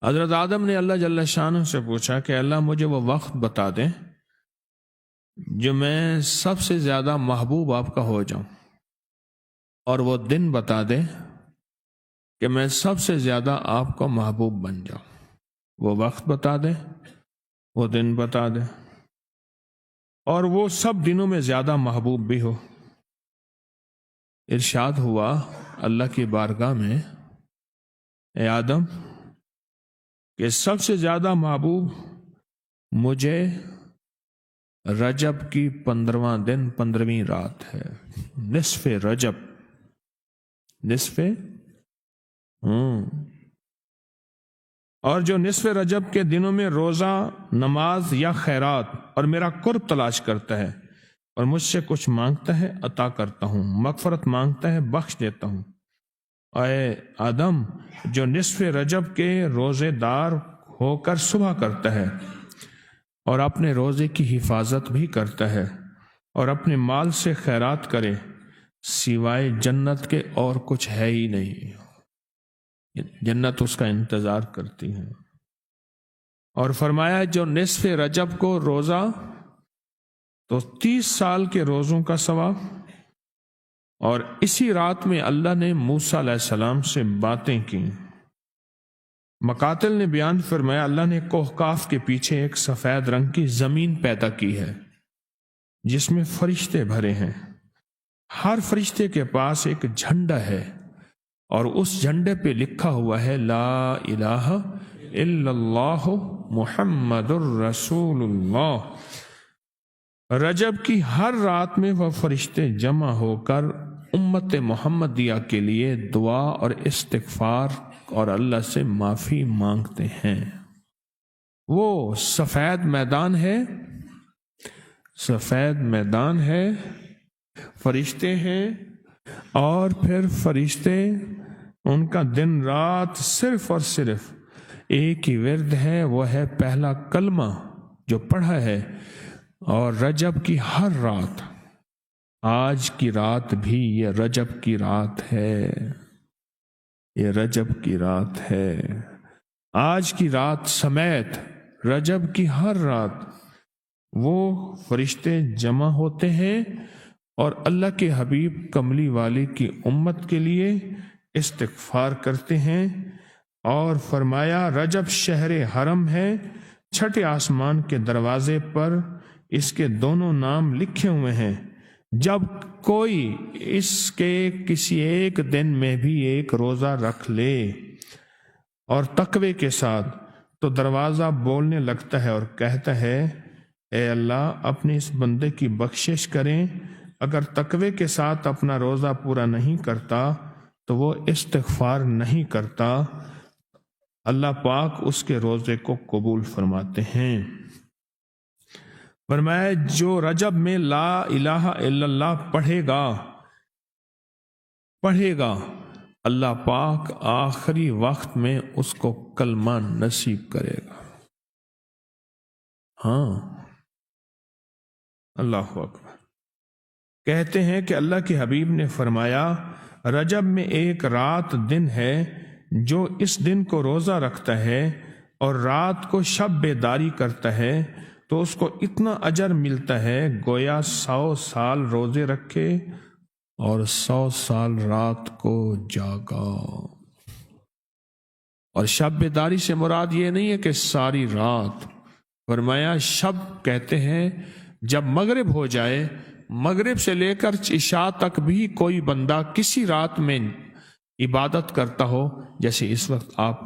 حضرت آدم نے اللہ جل شانہ سے پوچھا کہ اللہ مجھے وہ وقت بتا دیں جو میں سب سے زیادہ محبوب آپ کا ہو جاؤں، اور وہ دن بتا دیں کہ میں سب سے زیادہ آپ کا محبوب بن جاؤں۔ وہ وقت بتا دیں، وہ دن بتا دیں، اور وہ سب دنوں میں زیادہ محبوب بھی ہو۔ ارشاد ہوا اللہ کی بارگاہ میں، اے آدم کہ سب سے زیادہ محبوب مجھے رجب کی 15واں دن 15ویں رات ہے، نصف رجب، نصف اور جو نصف رجب کے دنوں میں روزہ، نماز یا خیرات اور میرا قرب تلاش کرتا ہے اور مجھ سے کچھ مانگتا ہے عطا کرتا ہوں، مغفرت مانگتا ہے بخش دیتا ہوں۔ اے آدم جو نصف رجب کے روزے دار ہو کر صبح کرتا ہے اور اپنے روزے کی حفاظت بھی کرتا ہے اور اپنے مال سے خیرات کرے، سوائے جنت کے اور کچھ ہے ہی نہیں، جنت اس کا انتظار کرتی ہے۔ اور فرمایا جو نصف رجب کو روزہ تو 30 سال کے روزوں کا ثواب، اور اسی رات میں اللہ نے موسیٰ علیہ السلام سے باتیں کی۔ مقاتل نے بیان فرمایا اللہ نے کوہکاف کے پیچھے ایک سفید رنگ کی زمین پیدا کی ہے جس میں فرشتے بھرے ہیں، ہر فرشتے کے پاس ایک جھنڈا ہے اور اس جھنڈے پہ لکھا ہوا ہے لا الہ الا اللہ محمد الرسول اللہ۔ رجب کی ہر رات میں وہ فرشتے جمع ہو کر امت محمدیہ کے لیے دعا اور استغفار اور اللہ سے معافی مانگتے ہیں۔ وہ سفید میدان ہے، سفید میدان ہے، فرشتے ہیں، اور پھر فرشتے ان کا دن رات صرف اور صرف ایک ہی ورد ہے، وہ ہے پہلا کلمہ جو پڑھا ہے۔ اور رجب کی ہر رات، آج کی رات بھی یہ رجب کی رات ہے، یہ رجب کی رات ہے، آج کی رات سمیت رجب کی ہر رات وہ فرشتے جمع ہوتے ہیں اور اللہ کے حبیب کملی والے کی امت کے لیے استغفار کرتے ہیں۔ اور فرمایا رجب شہر حرم ہے، چھٹے آسمان کے دروازے پر اس کے دونوں نام لکھے ہوئے ہیں، جب کوئی اس کے کسی ایک دن میں بھی ایک روزہ رکھ لے اور تقوی کے ساتھ تو دروازہ بولنے لگتا ہے اور کہتا ہے اے اللہ اپنے اس بندے کی بخشش کریں۔ اگر تقوی کے ساتھ اپنا روزہ پورا نہیں کرتا تو وہ استغفار نہیں کرتا، اللہ پاک اس کے روزے کو قبول فرماتے ہیں۔ فرمایا جو رجب میں لا الہ الا اللہ پڑھے گا اللہ پاک آخری وقت میں اس کو کلمہ نصیب کرے گا۔ ہاں، اللہ اکبر۔ کہتے ہیں کہ اللہ کے حبیب نے فرمایا رجب میں ایک رات دن ہے، جو اس دن کو روزہ رکھتا ہے اور رات کو شب بیداری کرتا ہے تو اس کو اتنا اجر ملتا ہے گویا 100 سال روزے رکھے اور 100 سال رات کو جاگا۔ اور شب بیداری سے مراد یہ نہیں ہے کہ ساری رات، فرمایا شب کہتے ہیں جب مغرب ہو جائے، مغرب سے لے کر عشاء تک بھی کوئی بندہ کسی رات میں عبادت کرتا ہو، جیسے اس وقت آپ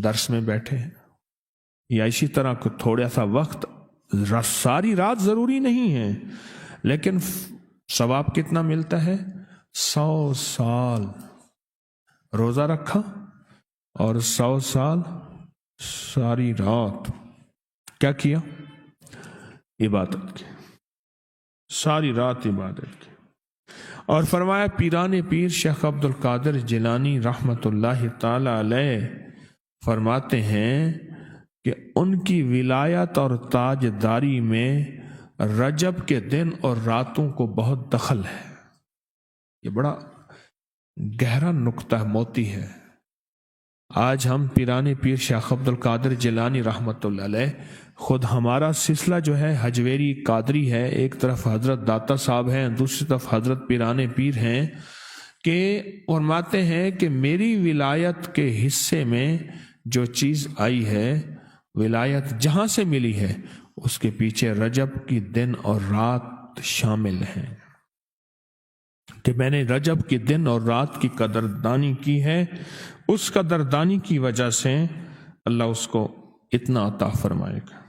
درس میں بیٹھے ہیں، یا اسی طرح کو تھوڑا سا وقت، ساری رات ضروری نہیں ہے، لیکن ثواب کتنا ملتا ہے؟ 100 سال روزہ رکھا اور 100 سال ساری رات کیا کیا؟ عبادت کی، ساری رات عبادت کی۔ اور فرمایا پیران پیر شیخ عبد القادر جیلانی رحمت اللہ تعالی علیہ فرماتے ہیں کہ ان کی ولایت اور تاجداری میں رجب کے دن اور راتوں کو بہت دخل ہے۔ یہ بڑا گہرا نقطہ موتی ہے۔ آج ہم پیران پیر شیخ عبد القادر جیلانی رحمۃ اللہ علیہ، خود ہمارا سلسلہ جو ہے حجویری قادری ہے، ایک طرف حضرت داتا صاحب ہیں، دوسری طرف حضرت پیران پیر ہیں، کہ فرماتے ہیں کہ میری ولایت کے حصے میں جو چیز آئی ہے، ولایت جہاں سے ملی ہے، اس کے پیچھے رجب کی دن اور رات شامل ہیں، کہ میں نے رجب کی دن اور رات کی قدردانی کی ہے، اس قدردانی کی وجہ سے اللہ اس کو اتنا عطا فرمائے گا۔